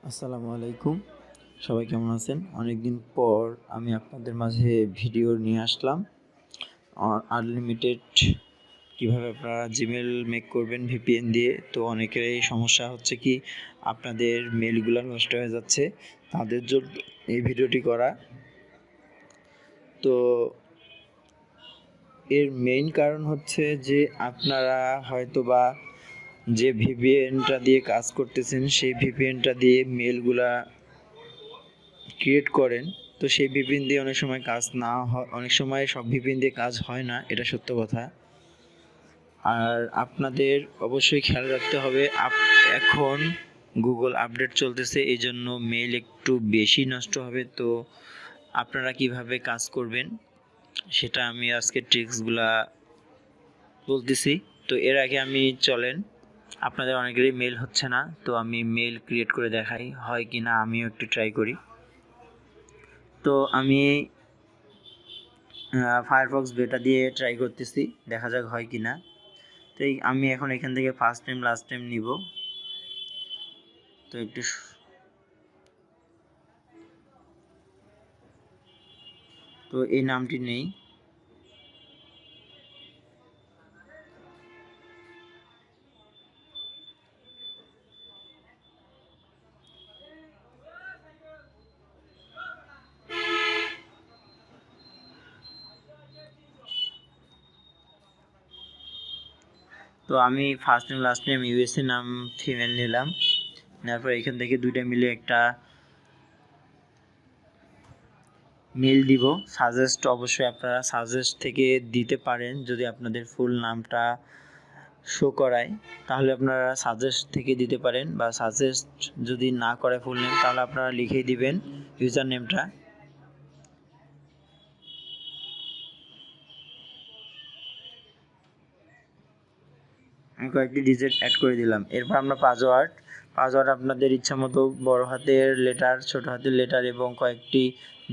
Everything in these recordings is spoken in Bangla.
আসসালামু আলাইকুম। সবাই কেমন আছেন? অনেকদিন পর আমি আপনাদের মাঝে ভিডিও নিয়ে আসলাম। আনলিমিটেড কীভাবে আপনারা জিমেল মেক করবেন ভিপিএন দিয়ে। তো অনেকেরই সমস্যা হচ্ছে কি আপনাদের মেলগুলো নষ্ট হয়ে যাচ্ছে, তাদের জন্য এই ভিডিওটি করা। তো এর মেইন কারণ হচ্ছে যে আপনারা হয়তোবা যে ভিপিএনটা দিয়ে কাজ করতেছেন সেই ভিপিএনটা দিয়ে মেলগুলা ক্রিয়েট করেন। তো সেই ভিপিএন দিয়ে অনেক সময় কাজ না হয়, অনেক সময় সব ভিপিএন দিয়ে কাজ হয় না, এটা সত্য কথা। আর আপনাদের অবশ্যই খেয়াল রাখতে হবে, এখন গুগল আপডেট চলতেছে, এই জন্য মেল একটু বেশি নষ্ট হবে। তো আপনারা কিভাবে কাজ করবেন সেটা আমি আজকে ট্রিক্সগুলা বলতেছি। তো এর আগে আমি চলেন, আপনাদের অনেকেরই মেল হচ্ছে না, তো আমি মেল ক্রিয়েট করে দেখাই হয় কি না, আমিও একটু ট্রাই করি। তো আমি ফায়ারফক্স বেটা দিয়ে ট্রাই করতেছি, দেখা যাক হয় কি না। তো আমি এখন এখান থেকে ফার্স্ট টাইম লাস্ট টাইম নিব। তো একটু তো এই নামটি নেই। তো আমি first name last name USA নাম ফিমেল নিলাম, নেওয়ার পর এখান থেকে দুইটা মিলে একটা মেল দিব। সাজেস্ট অবশ্যই আপনারা সাজেস্ট থেকে দিতে পারেন, যদি আপনাদের ফুল নামটা শো করায় তাহলে আপনারা সাজেস্ট থেকে দিতে পারেন, বা সাজেস্ট যদি না করে ফুল নেম তাহলে আপনারা লিখেই দিবেন ইউজার নেমটা। আমি কয়েকটি ডিজিট অ্যাড করে দিলাম। এরপর আমরা পাসওয়ার্ড আপনাদের ইচ্ছা মতো বড় হাতের লেটার, ছোট হাতের লেটার এবং কয়েকটি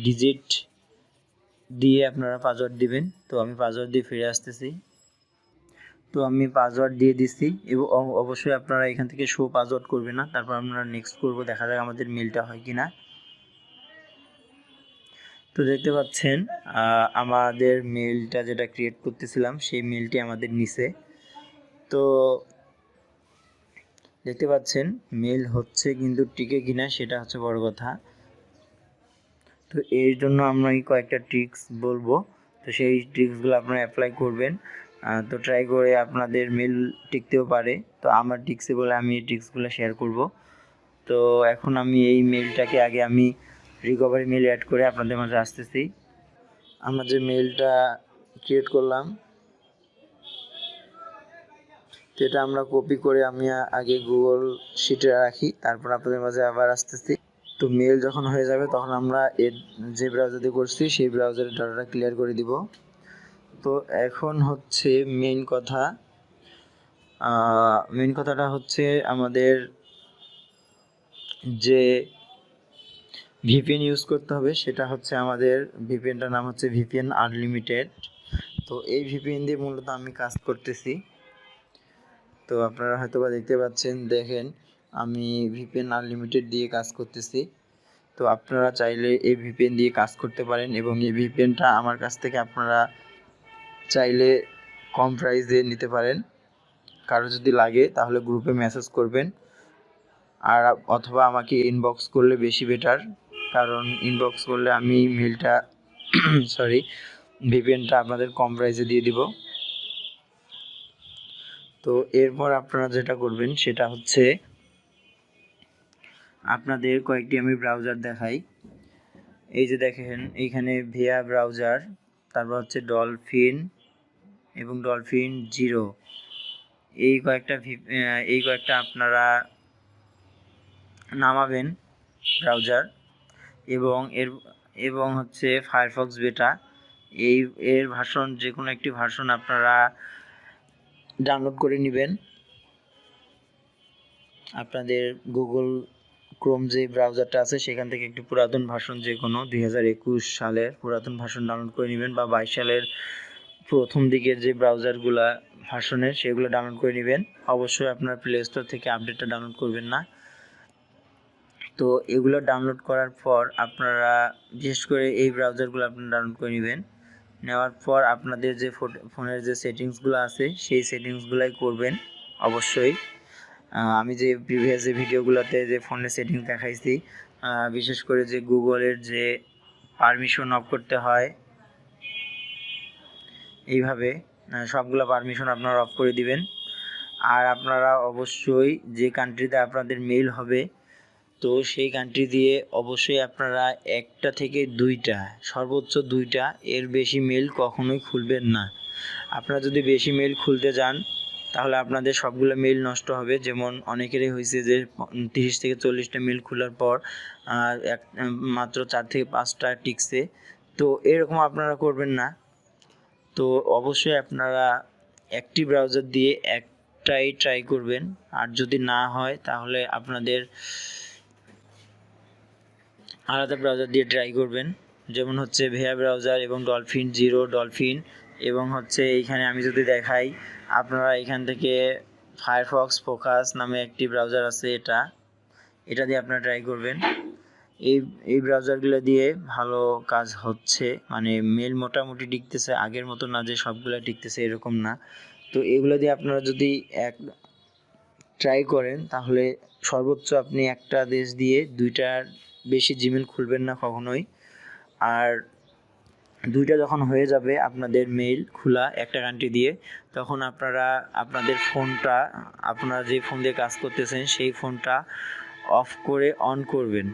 ডিজিট দিয়ে আপনারা পাসওয়ার্ড দিবেন। তো আমি পাসওয়ার্ড দিয়ে ফিরে আসতেছি। তো আমি পাসওয়ার্ড দিয়ে দিচ্ছি এবং অবশ্যই আপনারা এখান থেকে শো পাসওয়ার্ড করবেন না। তারপর আমরা নেক্সট করব, দেখা যাক আমাদের মেলটা হয় কি না। তো দেখতে পাচ্ছেন আমাদের মেলটা যেটা ক্রিয়েট করতেছিলাম সেই মেলটি আমাদের নিচে। তো দেখতে পাচ্ছেন মেল হচ্ছে, কিন্তু টিকে কিনা সেটা হচ্ছে বড় কথা। তো এর জন্য আমরা কয়েকটা ট্রিক্স বলবো, তো সেই ট্রিক্সগুলো আপনারা অ্যাপ্লাই করবেন। তো ট্রাই করে আপনাদের মেল টিকতেও পারে। তো আমার ট্রিক্সে বলে আমি এই ট্রিক্সগুলো শেয়ার করব। তো এখন আমি এই মেলটাকে আগে আমি রিকভারি মেল অ্যাড করে আপনাদের মাঝে আসতেছি। আমরা যে মেলটা ক্রিয়েট করলাম সেটা আমরা কপি করে আমি আগে গুগল শিটে রাখি, তারপর আপনাদের মাঝে আবার আসতেছি। তো মেল যখন হয়ে যাবে তখন আমরা এর যে ব্রাউজার দিয়ে করছি সেই ব্রাউজারের ডাটাটা ক্লিয়ার করে দিব। তো এখন হচ্ছে মেইন কথাটা হচ্ছে আমাদের যে ভিপিএন ইউজ করতে হবে সেটা হচ্ছে, আমাদের ভিপিএনটার নাম হচ্ছে ভিপিএন আনলিমিটেড। তো এই ভিপিএন দিয়ে মূলত আমি কাজ করতেছি। তো আপনারা হয়তো বা দেখতে পাচ্ছেন, দেখেন আমি ভিপিএন আনলিমিটেড দিয়ে কাজ করতেছি। তো আপনারা চাইলে এই ভিপিএন দিয়ে কাজ করতে পারেন, এবং এই ভিপিএনটা আমার কাছ থেকে আপনারা চাইলে কম প্রাইসে নিতে পারেন। কারো যদি লাগে তাহলে গ্রুপে মেসেজ করবেন, আর অথবা আমাকে ইনবক্স করলে বেশি বেটার, কারণ ইনবক্স করলে আমি মেলটা ভিপিএনটা আপনাদের কম প্রাইসে দিয়ে দিব। তো এরপর আপনারা যেটা করবেন সেটা হচ্ছে, আপনাদের কয়েকটি আমি ব্রাউজার দেখাই। এই যে দেখেন এইখানে ভিয়া ব্রাউজার, তারপর হচ্ছে ডলফিন এবং ডলফিন জিরো, এই কয়েকটা আপনারা নামাবেন ব্রাউজার। এবং হচ্ছে ফায়ারফক্স বেটা, এর ভার্সন যে কোনো একটি ভার্সন আপনারা ডাউনলোড করে নেবেন। আপনাদের গুগল ক্রোম যে ব্রাউজারটা আছে সেখান থেকে একটি পুরাতন ভার্সন, যে কোনো 2021 সালের পুরাতন ভার্সন ডাউনলোড করে নেবেন, বা 22 সালের প্রথম দিকের যে ব্রাউজারগুলো ভার্সনের সেগুলো ডাউনলোড করে নেবেন। অবশ্যই আপনার প্লে স্টোর থেকে আপডেটটা ডাউনলোড করবেন না। তো এগুলো ডাউনলোড করার পর আপনারা বিশেষ করে এই ব্রাউজারগুলো আপনারা ডাউনলোড করে নেবেন। নেওয়ার পর আপনাদের যে ফোনের যে সেটিংসগুলো আছে সেই সেটিংসগুলাই করবেন অবশ্যই। আমি যে প্রিভিয়াস যে ভিডিওগুলোতে যে ফোনের সেটিংস দেখাইছি, বিশেষ করে যে গুগলের যে পারমিশন অফ করতে হয়, এইভাবে সবগুলো পারমিশন আপনারা অফ করে দিবেন। আর আপনারা অবশ্যই যে কান্ট্রিতে আপনাদের মেইল হবে, তো সেই কান্ট্রি দিয়ে অবশ্যই আপনারা একটা থেকে দুইটা, সর্বোচ্চ দুইটা, এর বেশি মেইল কখনোই খুলবেন না। আপনারা যদি বেশি মেইল খুলতে যান তাহলে আপনাদের সবগুলো মেইল নষ্ট হবে। যেমন অনেকেরই হয়েছে যে 30 থেকে 40টা মেইল খোলার পর মাত্র 4 থেকে 5টা টিকছে। তো এরকম আপনারা করবেন না। তো অবশ্যই আপনারা একটি ব্রাউজার দিয়ে একটাই ট্রাই করবেন। আর যদি না হয় তাহলে আপনাদের আলাদা ব্রাউজার দিয়ে ট্রাই করবেন। যেমন হচ্ছে ভেয়া ব্রাউজার এবং ডলফিন জিরো, ডলফিন এবং হচ্ছে এইখানে আমি যদি দেখাই, আপনারা এখান থেকে ফায়ারফক্স ফোকাস নামে একটি ব্রাউজার আছে, এটা দিয়ে আপনারা ট্রাই করবেন। এই ব্রাউজারগুলো দিয়ে ভালো কাজ হচ্ছে, মানে মেল মোটামুটি টিকতেছে, আগের মতো না যে সবগুলো টিকতেছে এরকম না। তো এগুলো দিয়ে আপনারা যদি ট্রাই করেন তাহলে সর্বোচ্চ আপনি একটা দেশ দিয়ে দুইটার বেশি জিমেল খুলবেন না কখনোই। আর দুইটা যখন হয়ে যাবে আপনাদের মেইল খোলা একটা কান্ট্রি দিয়ে, তখন আপনারা আপনাদের ফোনটা, আপনারা যে ফোন দিয়ে কাজ করতেছেন সেই ফোনটা অফ করে অন করবেন।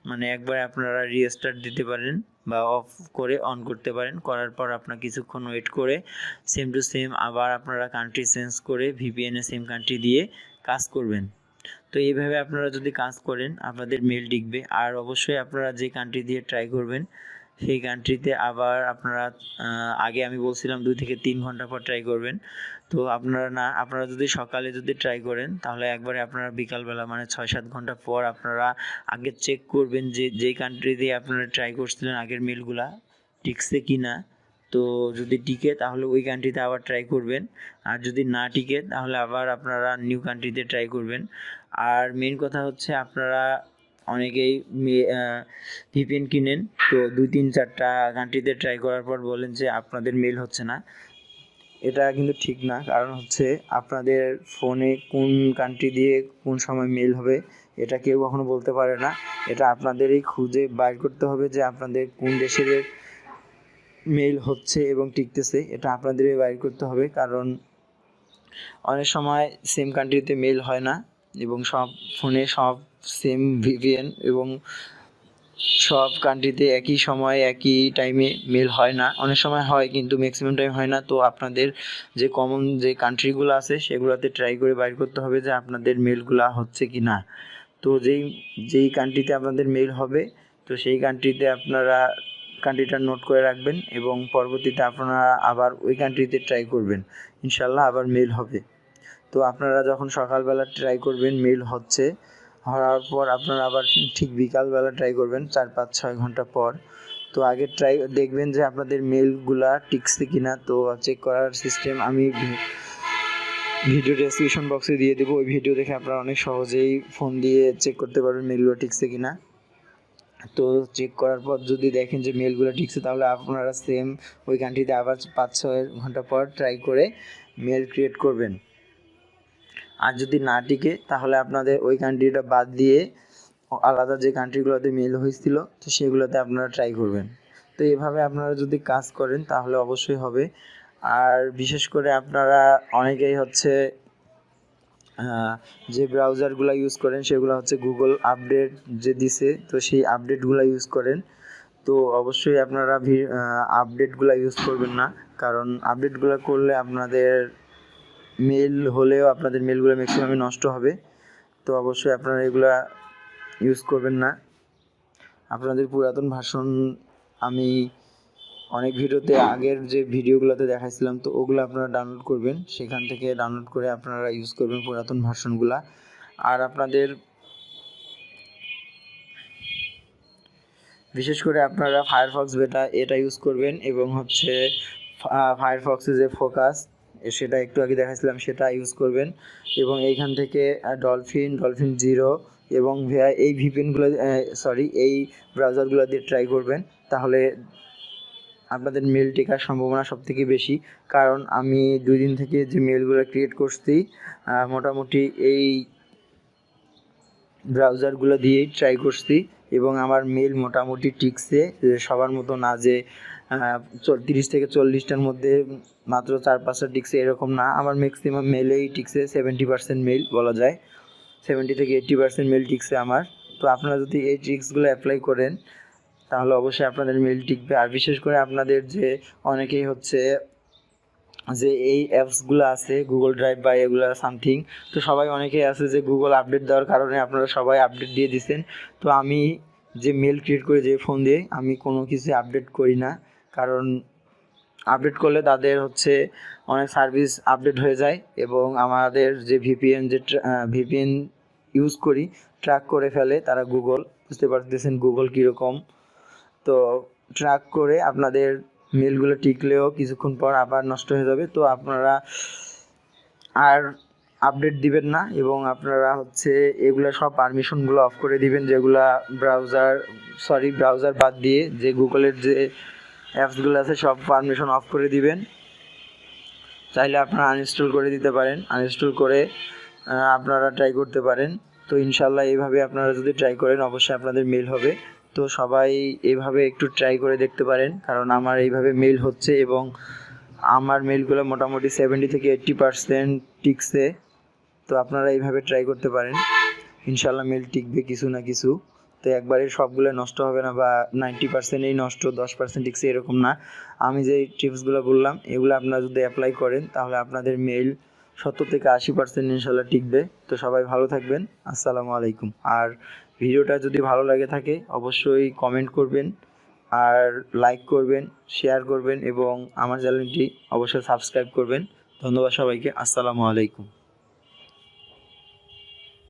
মানে একবার আপনারা রিস্টার্ট দিতে পারেন বা অফ করে অন করতে পারেন। করার পর আপনার কিছুক্ষণ ওয়েট করে সেম টু সেম আবার আপনারা কান্ট্রি চেঞ্জ করে ভিপিএন সেম কান্ট্রি দিয়ে কাজ করবেন। তো এইভাবে আপনারা যদি কাজ করেন আপনাদের মেল টিকবে। আর অবশ্যই আপনারা যে কান্ট্রি দিয়ে ট্রাই করবেন সেই কান্ট্রিতে আবার আপনারা আগে আমি বলছিলাম 2 থেকে 3 ঘন্টা পর ট্রাই করবেন। তো আপনারা যদি সকালে যদি ট্রাই করেন তাহলে একবারে আপনারা বিকালবেলা মানে 6-7 ঘন্টা পর আপনারা আগে চেক করবেন যে যেই কান্ট্রি দিয়ে আপনারা ট্রাই করছিলেন আগের মেলগুলা টিকছে কি না। তো যদি টিকে তাহলে ওই কান্ট্রিতে আবার ট্রাই করবেন, আর যদি না টিকে তাহলে আবার আপনারা নিউ কান্ট্রিতে ট্রাই করবেন। আর মেন কথা হচ্ছে আপনারা অনেকেই ভিপিএন কিনেন, তো 2-3-4টা কান্ট্রিতে ট্রাই করার পর বলেন যে আপনাদের মেল হচ্ছে না। এটা কিন্তু ঠিক না, কারণ হচ্ছে আপনাদের ফোনে কোন কান্ট্রি দিয়ে কোন সময় মেল হবে এটা কেউ কখনো বলতে পারে না। এটা আপনাদেরই খুঁজে বাইর করতে হবে যে আপনাদের কোন দেশের মেইল হচ্ছে এবং টিকতেছে, এটা আপনাদেরই বাইর করতে হবে। কারণ অনেক সময় সেম কান্ট্রিতে মেইল হয় না এবং সব ফোনে সব সেম ভিপিএন এবং সব কান্ট্রিতে একই সময় একই টাইমে মেল হয় না। অনেক সময় হয় কিন্তু ম্যাক্সিমাম টাইম হয় না। তো আপনাদের যে কমন যে কান্ট্রিগুলো আছে সেগুলোতে ট্রাই করে বাইর করতে হবে যে আপনাদের মেলগুলো হচ্ছে কি না। তো যেই কান্ট্রিতে আপনাদের মেল হবে তো সেই কান্ট্রিতে আপনারা কান্ট্রিটা নোট করে রাখবেন এবং পরবর্তীতে আপনারা আবার ওই কান্ট্রিতে ট্রাই করবেন, ইনশাল্লাহ আবার মেল হবে। তো আপনারা যখন সকালবেলা ট্রাই করবেন মেল হওয়ার পর আপনারা আবার ঠিক বিকালবেলা ট্রাই করবেন 4-5-6 ঘন্টা পর। তো আগে ট্রাই দেখবেন যে আপনাদের মেলগুলা টিকছে কিনা। তো চেক করার সিস্টেম আমি ভিডিও ডেসক্রিপশন বক্সে দিয়ে দেবো, ওই ভিডিও দেখে আপনারা অনেক সহজেই ফোন দিয়ে চেক করতে পারবেন মেলগুলো ঠিকছে কিনা। তো চেক করার পর যদি দেখেন যে মেলগুলো ঠিকছে তাহলে আপনারা সেম ওই কান্ট্রিতে আবার 5-6 ঘন্টা পর ট্রাই করে মেল ক্রিয়েট করবেন। আর যদি না টিকে তাহলে আপনাদের ওই কান্ট্রিটা বাদ দিয়ে আলাদা যে কান্ট্রিগুলোতে মেল হয়েছিল তো সেগুলোতে আপনারা ট্রাই করবেন। তো এভাবে আপনারা যদি কাজ করেন তাহলে অবশ্যই হবে। আর বিশেষ করে আপনারা অনেকেই হচ্ছে যে ব্রাউজারগুলো ইউজ করেন সেগুলো হচ্ছে গুগল আপডেট যে দিছে তো সেই আপডেটগুলো ইউজ করেন। তো অবশ্যই আপনারা আপডেটগুলো ইউজ করবেন না, কারণ আপডেটগুলো করলে আপনাদের মেল হলেও আপনাদের মেলগুলো ম্যাক্সিমামই নষ্ট হবে। তো অবশ্যই আপনারা এগুলা ইউজ করবেন না। আপনাদের পুরাতন ভার্সন আমি অনেক ভিডিওতে আগের যে ভিডিওগুলোতে দেখাইছিলাম তো ওগুলো আপনারা ডাউনলোড করবেন, সেখান থেকে ডাউনলোড করে আপনারা ইউজ করবেন পুরাতন ভার্সনগুলা। আর আপনাদের বিশেষ করে আপনারা ফায়ারফক্স বেটা এটা ইউজ করবেন এবং হচ্ছে ফায়ারফক্সে যে ফোকাস সেটা একটু আগে দেখাইছিলাম সেটা ইউজ করবেন এবং এইখান থেকে ডলফিন জিরো এবং ভাইয়া এই ভিপিএনগুলো এই ব্রাউজারগুলো দিয়ে ট্রাই করবেন, তাহলে আপনাদের মেল টেকার সম্ভাবনা সবথেকে বেশি। কারণ আমি 2 দিন থেকে যে মেলগুলো ক্রিয়েট করছি মোটামুটি এই ব্রাউজারগুলো দিয়েই ট্রাই করছি এবং আমার মেল মোটামুটি টিকছে। সবার মতো না যে 30 থেকে 40টার মধ্যে মাত্র 4-5টা টিকছে এরকম না, আমার ম্যাক্সিমাম মেলেই টিকছে। 70% মেল বলা যায়, 70 থেকে 80% মেল টিকছে আমার। তো আপনারা যদি এই ট্রিক্সগুলো অ্যাপ্লাই করেন তাহলে অবশ্যই আপনাদের মেল টিকবে। আর বিশেষ করে আপনাদের যে অনেকেই হচ্ছে যে এই অ্যাপসগুলো আছে গুগল ড্রাইভ বা এগুলো সামথিং, তো সবাই অনেকেই আছে যে গুগল আপডেট দেওয়ার কারণে আপনারা সবাই আপডেট দিয়ে দিচ্ছেন। তো আমি যে মেল ক্রিয়েট করি যে ফোন দিয়ে, আমি কোনো কিছু আপডেট করি না, কারণ আপডেট করলে তাদের হচ্ছে অনেক সার্ভিস আপডেট হয়ে যায় এবং আমাদের যে ভিপিএন ইউজ করি ট্র্যাক করে ফেলে তারা। গুগল, বুঝতে পারতেছেন গুগল কীরকম, তো ট্র্যাক করে আপনাদের মেলগুলো টিকলেও কিছুক্ষণ পর আবার নষ্ট হয়ে যাবে। তো আপনারা আর আপডেট দিবেন না এবং আপনারা হচ্ছে এগুলো সব পারমিশনগুলো অফ করে দিবেন, যেগুলা ব্রাউজার বাদ দিয়ে যে গুগলের যে অ্যাপসগুলো আছে সব পারমিশন অফ করে দিবেন। চাইলে আপনারা আনইনস্টল করে দিতে পারেন, আনইনস্টল করে আপনারা ট্রাই করতে পারেন। তো ইনশাল্লাহ এইভাবে আপনারা যদি ট্রাই করেন অবশ্যই আপনাদের মেল হবে। তো সবাই এইভাবে একটু ট্রাই করে দেখতে পারেন, কারণ আমার এইভাবে মেল হচ্ছে এবং আমার মেলগুলো মোটামুটি 70 থেকে 80% টিকছে। তো আপনারা এইভাবে ট্রাই করতে পারেন, ইনশাল্লাহ মেল টিকবে কিছু না কিছু। তো একবারে সবগুলো নষ্ট হবে না বা 90%ই নষ্ট, 10% টিকছে এরকম না। আমি যে টিপসগুলো বললাম এগুলো আপনারা যদি অ্যাপ্লাই করেন তাহলে আপনাদের মেল 70 থেকে 80% ইনশাল্লাহ টিকবে। তো সবাই ভালো থাকবেন, আসসালামু আলাইকুম। আর ভিডিওটা যদি ভালো লাগে থাকে অবশ্যই কমেন্ট করবেন, আর লাইক করবেন, শেয়ার করবেন এবং আমার চ্যানেলটি অবশ্যই সাবস্ক্রাইব করবেন। ধন্যবাদ সবাইকে, আসসালামু আলাইকুম।